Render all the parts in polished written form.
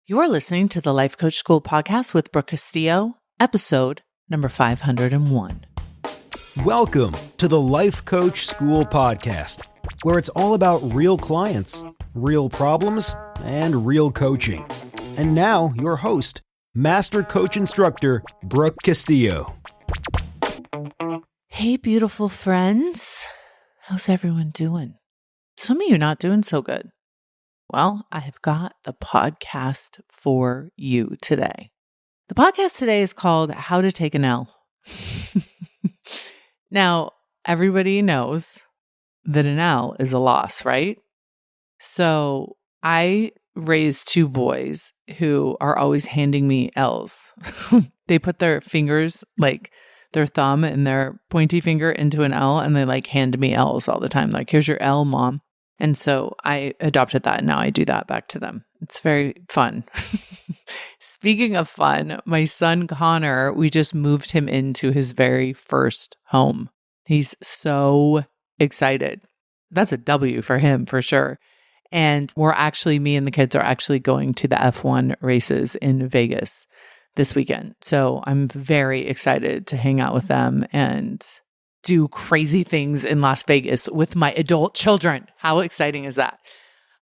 You are listening to the Life Coach School podcast with Brooke Castillo, episode number 501. Welcome to the Life Coach School podcast, where it's all about real clients, real problems, and real coaching. And now, your host, Master Coach Instructor, Brooke Castillo. Hey, beautiful friends. How's everyone doing? Some of you not doing so good. Well, I have got the podcast for you today. The podcast today is called How to Take an L. Now, everybody knows that an L is a loss, right? So I raised two boys who are always handing me L's. They put their fingers, like their thumb and their pointy finger into an L, and they hand me L's all the time. Like, here's your L, Mom. And so I adopted that, and now I do that back to them. It's very fun. Speaking of fun, my son Connor, we just moved him into his very first home. He's so excited. That's a W for him, for sure. And me and the kids are actually going to the F1 races in Vegas this weekend. So I'm very excited to hang out with them and do crazy things in Las Vegas with my adult children. How exciting is that?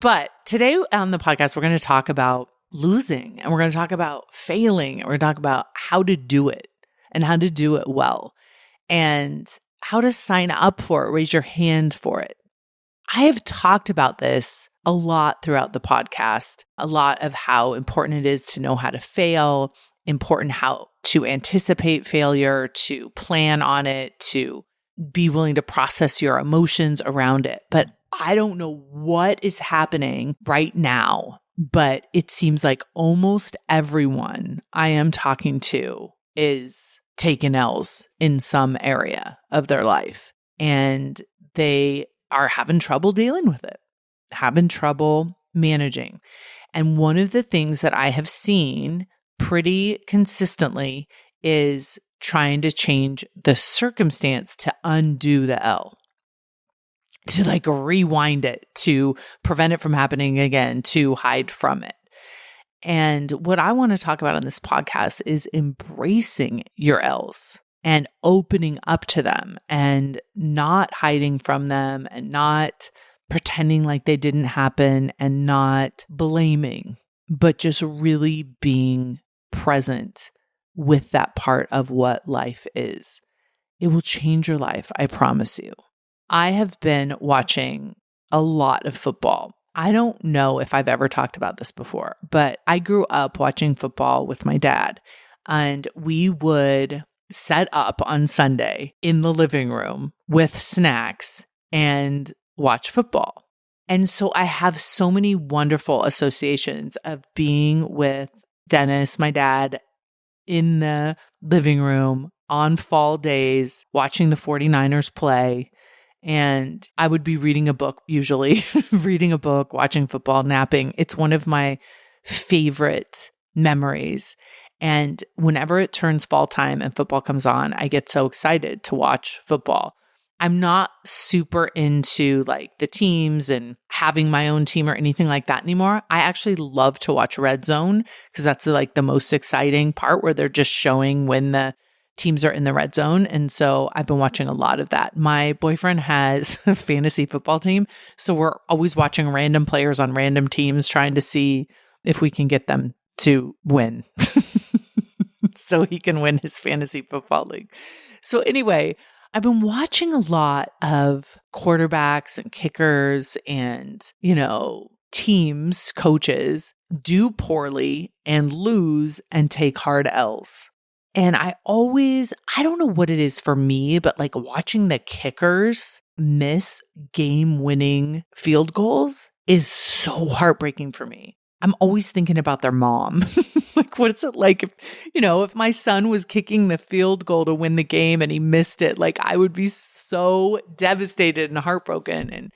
But today on the podcast, we're going to talk about losing, and we're going to talk about failing, and we're going to talk about how to do it and how to do it well and how to sign up for it, raise your hand for it. I have talked about this a lot throughout the podcast, a lot of how important it is to know how to fail, important how to anticipate failure, to plan on it, to be willing to process your emotions around it. But I don't know what is happening right now, but it seems like almost everyone I am talking to is taking L's in some area of their life. And they are having trouble dealing with it, having trouble managing. And one of the things that I have seen pretty consistently is trying to change the circumstance to undo the L, to rewind it, to prevent it from happening again, to hide from it. And what I want to talk about on this podcast is embracing your L's and opening up to them and not hiding from them and not pretending like they didn't happen and not blaming, but just really being present with that part of what life is. It will change your life, I promise you. I have been watching a lot of football. I don't know if I've ever talked about this before, but I grew up watching football with my dad, and we would set up on Sunday in the living room with snacks and watch football. And so I have so many wonderful associations of being with Dennis, my dad, in the living room on fall days, watching the 49ers play. And I would be reading a book, usually reading a book, watching football, napping. It's one of my favorite memories. And whenever it turns fall time and football comes on, I get so excited to watch football. I'm not super into the teams and having my own team or anything like that anymore. I actually love to watch Red Zone because that's the most exciting part where they're just showing when the teams are in the red zone. And so I've been watching a lot of that. My boyfriend has a fantasy football team. So we're always watching random players on random teams, trying to see if we can get them to win so he can win his fantasy football league. So anyway, I've been watching a lot of quarterbacks and kickers and, teams, coaches do poorly and lose and take hard L's. And I don't know what it is for me, but watching the kickers miss game-winning field goals is so heartbreaking for me. I'm always thinking about their mom. What's it like if my son was kicking the field goal to win the game and he missed it? I would be so devastated and heartbroken. And,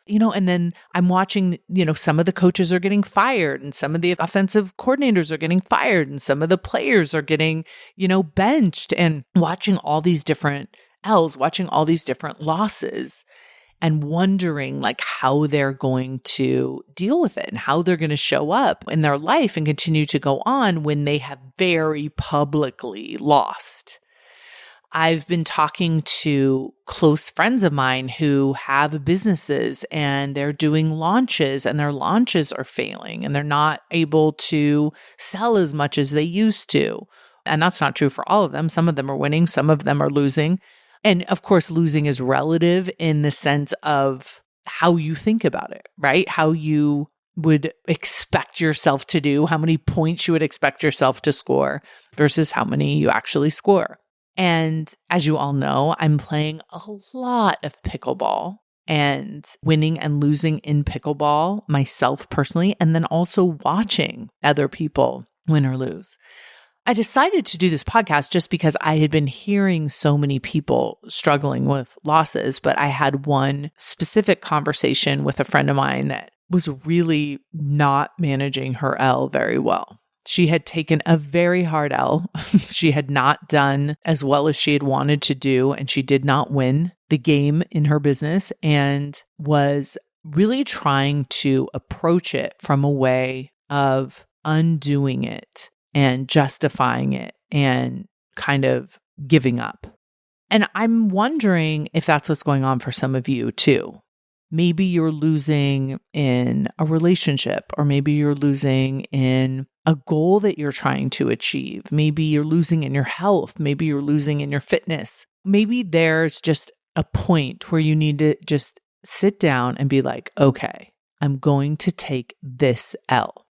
and then I'm watching, some of the coaches are getting fired and some of the offensive coordinators are getting fired and some of the players are getting, benched, and watching all these different L's, watching all these different losses. and wondering like how they're going to deal with it and how they're going to show up in their life and continue to go on when they have very publicly lost. I've been talking to close friends of mine who have businesses and they're doing launches and their launches are failing and they're not able to sell as much as they used to. And that's not true for all of them. Some of them are winning, some of them are losing. And of course, losing is relative in the sense of how you think about it, right? How you would expect yourself to do, how many points you would expect yourself to score versus how many you actually score. And as you all know, I'm playing a lot of pickleball and winning and losing in pickleball myself personally, and then also watching other people win or lose. I decided to do this podcast just because I had been hearing so many people struggling with losses, but I had one specific conversation with a friend of mine that was really not managing her L very well. She had taken a very hard L. She had not done as well as she had wanted to do, and she did not win the game in her business and was really trying to approach it from a way of undoing it and justifying it and kind of giving up. And I'm wondering if that's what's going on for some of you too. Maybe you're losing in a relationship, or maybe you're losing in a goal that you're trying to achieve. Maybe you're losing in your health. Maybe you're losing in your fitness. Maybe there's just a point where you need to just sit down and be like, okay, I'm going to take this L.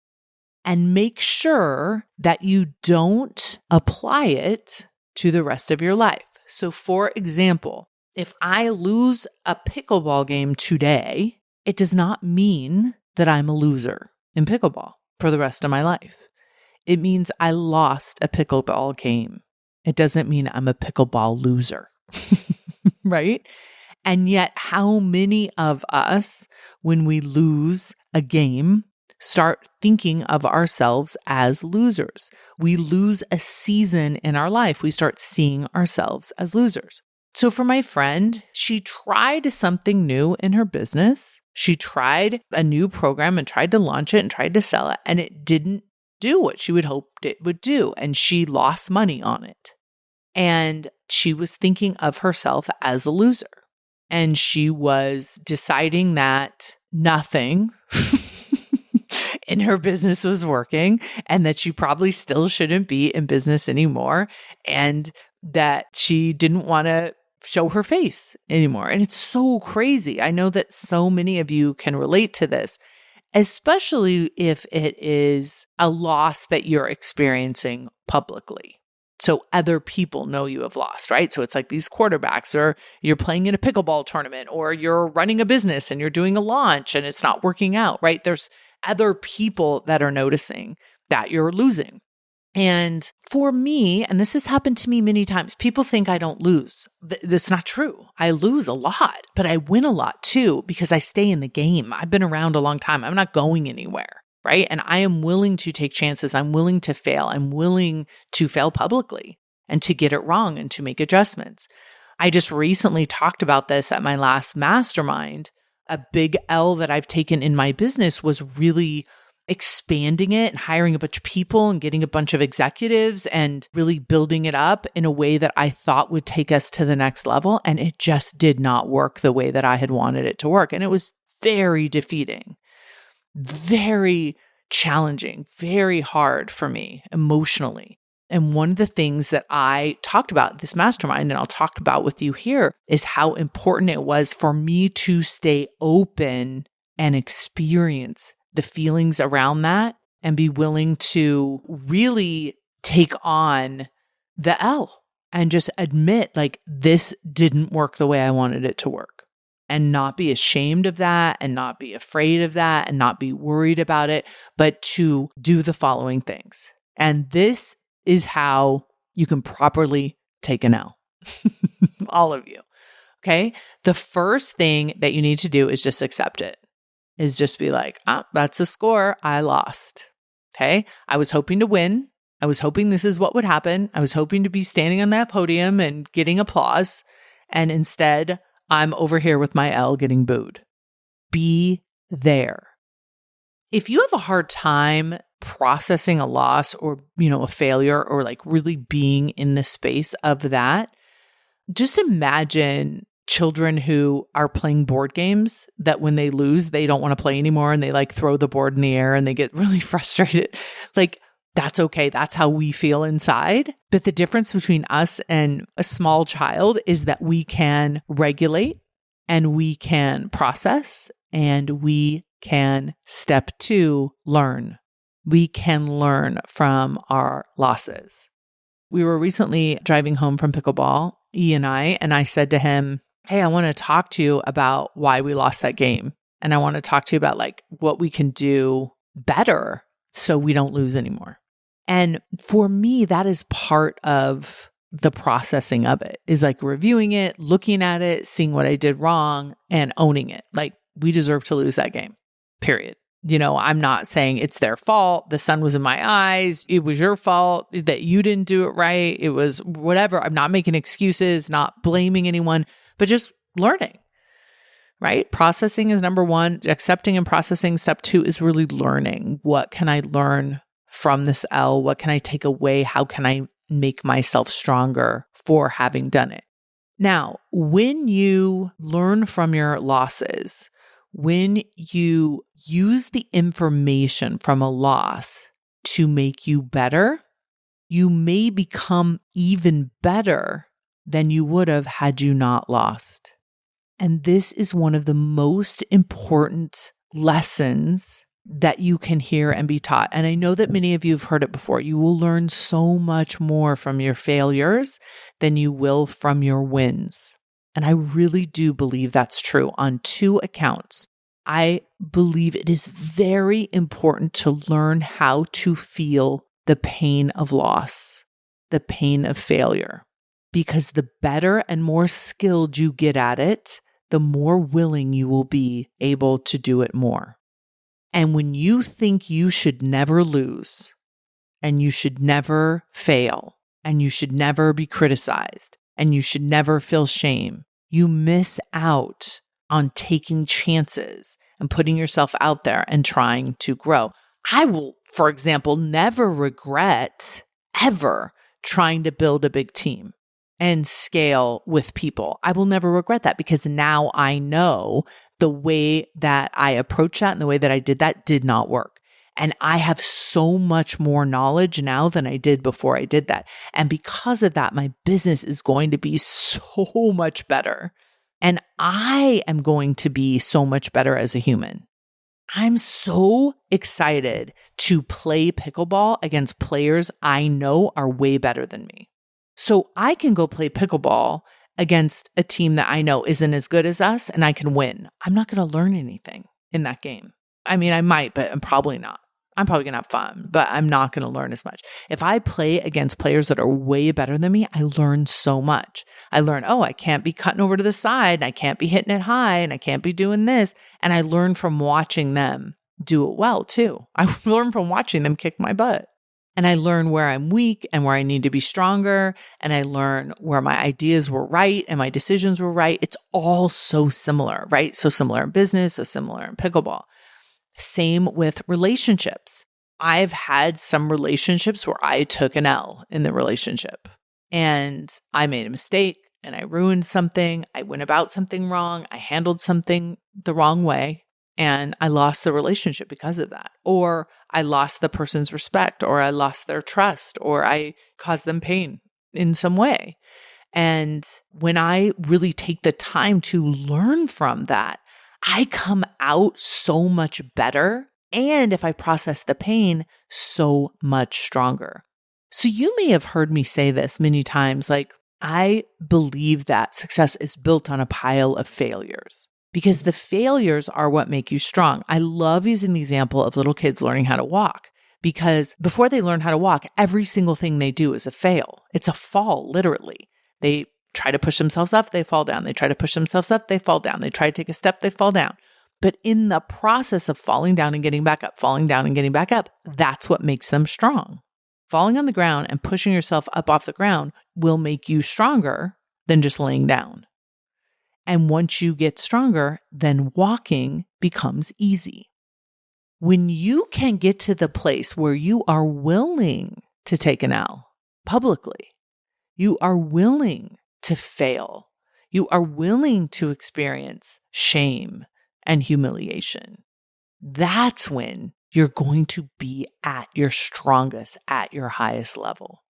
And make sure that you don't apply it to the rest of your life. So for example, if I lose a pickleball game today, it does not mean that I'm a loser in pickleball for the rest of my life. It means I lost a pickleball game. It doesn't mean I'm a pickleball loser, right? And yet, how many of us, when we lose a game, start thinking of ourselves as losers? We lose a season in our life. We start seeing ourselves as losers. So for my friend, she tried something new in her business. She tried a new program and tried to launch it and tried to sell it, and it didn't do what she would hoped it would do. And she lost money on it. And she was thinking of herself as a loser. And she was deciding that nothing in her business was working and that she probably still shouldn't be in business anymore and that she didn't want to show her face anymore. And it's so crazy. I know that so many of you can relate to this, especially if it is a loss that you're experiencing publicly. So other people know you have lost, right? So it's like these quarterbacks, or you're playing in a pickleball tournament, or you're running a business and you're doing a launch and it's not working out, right? There's other people that are noticing that you're losing. And for me, and this has happened to me many times, people think I don't lose. That's not true. I lose a lot, but I win a lot too because I stay in the game. I've been around a long time. I'm not going anywhere, right? And I am willing to take chances. I'm willing to fail. I'm willing to fail publicly and to get it wrong and to make adjustments. I just recently talked about this at my last mastermind. A big L that I've taken in my business was really expanding it and hiring a bunch of people and getting a bunch of executives and really building it up in a way that I thought would take us to the next level. And it just did not work the way that I had wanted it to work. And it was very defeating, very challenging, very hard for me emotionally. And one of the things that I talked about at this mastermind, and I'll talk about with you here, is how important it was for me to stay open and experience the feelings around that and be willing to really take on the L and just admit, like, this didn't work the way I wanted it to work, and not be ashamed of that and not be afraid of that and not be worried about it, but to do the following things. And this is how you can properly take an L. All of you. Okay. The first thing that you need to do is just accept it. Is just be like, that's a score. I lost. Okay. I was hoping to win. I was hoping this is what would happen. I was hoping to be standing on that podium and getting applause. And instead I'm over here with my L getting booed. Be there. If you have a hard time processing a loss or, a failure or like really being in the space of that, just imagine children who are playing board games that when they lose, they don't want to play anymore and they like throw the board in the air and they get really frustrated. Like, that's okay. That's how we feel inside. But the difference between us and a small child is that we can regulate and we can process and we can step 2, learn. We can learn from our losses. We were recently driving home from pickleball, E and I said to him, hey, I want to talk to you about why we lost that game. And I want to talk to you about like what we can do better so we don't lose anymore. And for me, that is part of the processing of it, is like reviewing it, looking at it, seeing what I did wrong and owning it. Like, we deserve to lose that game, period. I'm not saying it's their fault. The sun was in my eyes. It was your fault that you didn't do it right. It was whatever. I'm not making excuses, not blaming anyone, but just learning, right? Processing is number 1. Accepting and processing. Step 2 is really learning. What can I learn from this L? What can I take away? How can I make myself stronger for having done it? Now, when you learn from your losses, when you use the information from a loss to make you better, you may become even better than you would have had you not lost. And this is one of the most important lessons that you can hear and be taught. And I know that many of you have heard it before. You will learn so much more from your failures than you will from your wins. And I really do believe that's true on 2 accounts. I believe it is very important to learn how to feel the pain of loss, the pain of failure, because the better and more skilled you get at it, the more willing you will be able to do it more. And when you think you should never lose, and you should never fail, and you should never be criticized, and you should never feel shame, you miss out on taking chances and putting yourself out there and trying to grow. I will, for example, never regret ever trying to build a big team and scale with people. I will never regret that, because now I know the way that I approached that and the way that I did that did not work. And I have so much more knowledge now than I did before I did that. And because of that, my business is going to be so much better. And I am going to be so much better as a human. I'm so excited to play pickleball against players I know are way better than me. So I can go play pickleball against a team that I know isn't as good as us, and I can win. I'm not going to learn anything in that game. I mean, I might, but I'm probably not. I'm probably going to have fun, but I'm not going to learn as much. If I play against players that are way better than me, I learn so much. I learn, I can't be cutting over to the side, and I can't be hitting it high, and I can't be doing this. And I learn from watching them do it well too. I learn from watching them kick my butt. And I learn where I'm weak and where I need to be stronger. And I learn where my ideas were right and my decisions were right. It's all so similar, right? So similar in business, so similar in pickleball. Same with relationships. I've had some relationships where I took an L in the relationship and I made a mistake and I ruined something. I went about something wrong. I handled something the wrong way and I lost the relationship because of that. Or I lost the person's respect, or I lost their trust, or I caused them pain in some way. And when I really take the time to learn from that, I come out so much better. And if I process the pain, so much stronger. So you may have heard me say this many times, like, I believe that success is built on a pile of failures because the failures are what make you strong. I love using the example of little kids learning how to walk because before they learn how to walk, every single thing they do is a fail. It's a fall, literally. They try to push themselves up, they fall down. They try to push themselves up, they fall down. They try to take a step, they fall down. But in the process of falling down and getting back up, falling down and getting back up, that's what makes them strong. Falling on the ground and pushing yourself up off the ground will make you stronger than just laying down. And once you get stronger, then walking becomes easy. When you can get to the place where you are willing to take an L publicly, you are willing to fail, you are willing to experience shame and humiliation, that's when you're going to be at your strongest, at your highest level.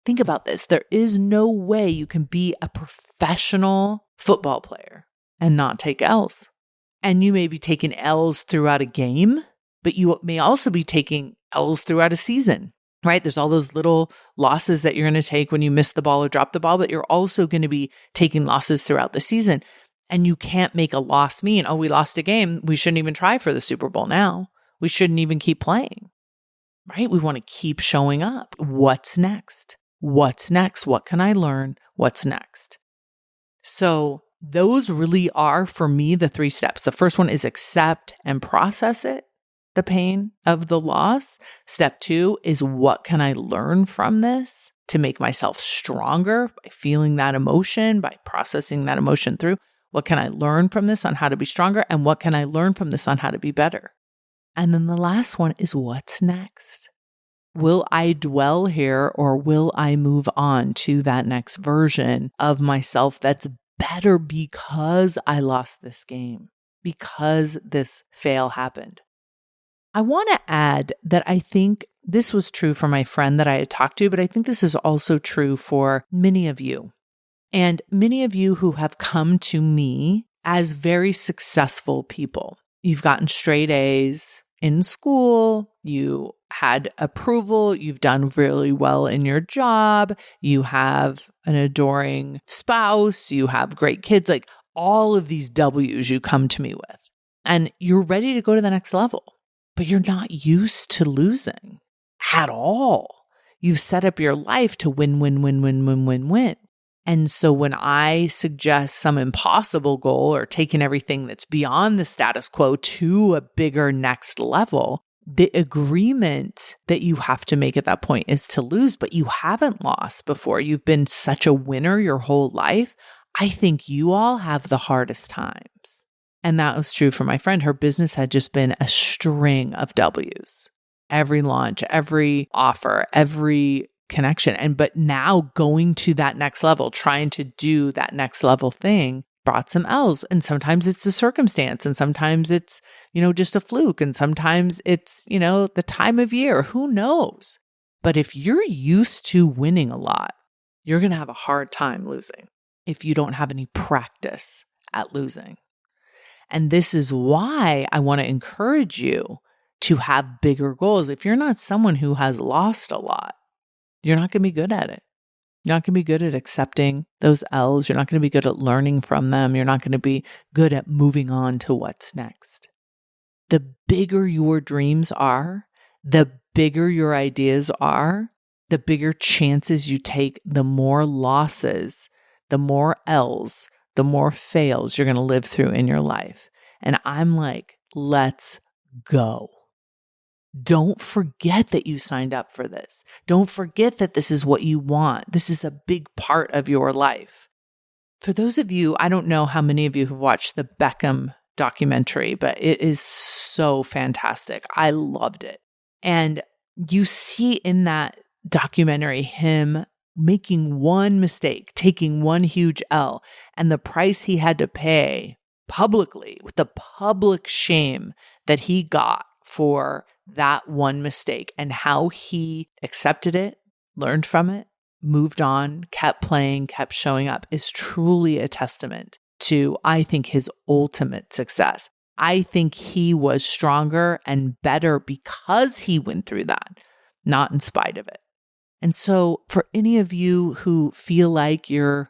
Think about this. There is no way you can be a professional football player and not take L's. And you may be taking L's throughout a game, but you may also be taking L's throughout a season, right? There's all those little losses that you're going to take when you miss the ball or drop the ball, but you're also going to be taking losses throughout the season. And you can't make a loss mean, oh, we lost a game, we shouldn't even try for the Super Bowl now. We shouldn't even keep playing, right? We want to keep showing up. What's next? What's next? What can I learn? What's next? So those really are, for me, the 3 steps. The first one is accept and process it, the pain of the loss. Step 2 is what can I learn from this to make myself stronger by feeling that emotion, by processing that emotion through. What can I learn from this on how to be stronger? And what can I learn from this on how to be better? And then the last one is what's next? Will I dwell here or will I move on to that next version of myself that's better because I lost this game, because this fail happened? I want to add that I think this was true for my friend that I had talked to, but I think this is also true for many of you. And many of you who have come to me as very successful people. You've gotten straight A's in school, you had approval, you've done really well in your job, you have an adoring spouse, you have great kids, like all of these W's you come to me with. And you're ready to go to the next level, but you're not used to losing at all. You've set up your life to win, win, win, win, win, win, win. And so when I suggest some impossible goal or taking everything that's beyond the status quo to a bigger next level, the agreement that you have to make at that point is to lose, but you haven't lost before. You've been such a winner your whole life. I think you all have the hardest times. And that was true for my friend. Her business had just been a string of W's. Every launch, every offer, every connection. But now going to that next level, trying to do that next level thing brought some L's. And sometimes it's a circumstance and sometimes it's, just a fluke. And sometimes it's, the time of year, who knows? But if you're used to winning a lot, you're going to have a hard time losing if you don't have any practice at losing. And this is why I want to encourage you to have bigger goals. If you're not someone who has lost a lot, you're not going to be good at it. You're not going to be good at accepting those L's. You're not going to be good at learning from them. You're not going to be good at moving on to what's next. The bigger your dreams are, the bigger your ideas are, the bigger chances you take, the more losses, the more L's, the more fails you're going to live through in your life. And I'm like, let's go. Don't forget that you signed up for this. Don't forget that this is what you want. This is a big part of your life. For those of you, I don't know how many of you have watched the Beckham documentary, but it is so fantastic. I loved it. And you see in that documentary him making one mistake, taking one huge L, and the price he had to pay publicly, with the public shame that he got for that one mistake, and how he accepted it, learned from it, moved on, kept playing, kept showing up, is truly a testament to, I think, his ultimate success. I think he was stronger and better because he went through that, not in spite of it. And so for any of you who feel like you're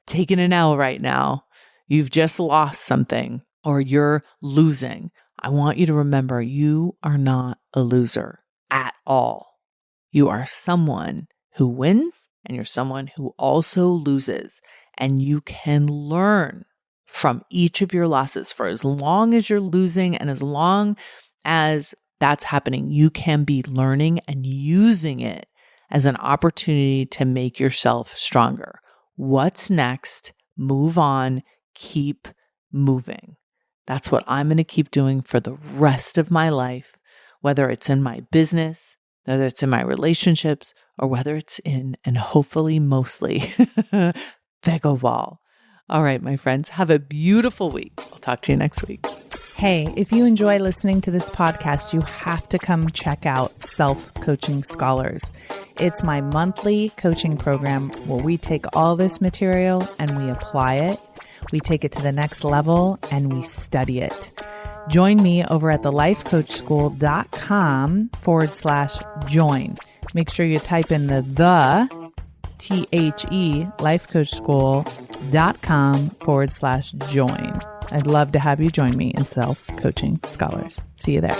taking an L right now, you've just lost something, or you're losing, I want you to remember you are not a loser at all. You are someone who wins, and you're someone who also loses. And you can learn from each of your losses. For as long as you're losing and as long as that's happening, you can be learning and using it as an opportunity to make yourself stronger. What's next move on, keep moving. That's what I'm going to keep doing for the rest of my life, whether it's in my business, whether it's in my relationships, or whether it's in, and hopefully mostly, pickleball. All right, my friends, have a beautiful week. I'll talk to you next week. Hey, if you enjoy listening to this podcast, you have to come check out Self-Coaching Scholars. It's my monthly coaching program where we take all this material and we apply it. We take it to the next level and we study it. Join me over at thelifecoachschool.com/join. Make sure you type in the lifecoachschool.com/join. I'd love to have you join me in Self-Coaching Scholars. See you there.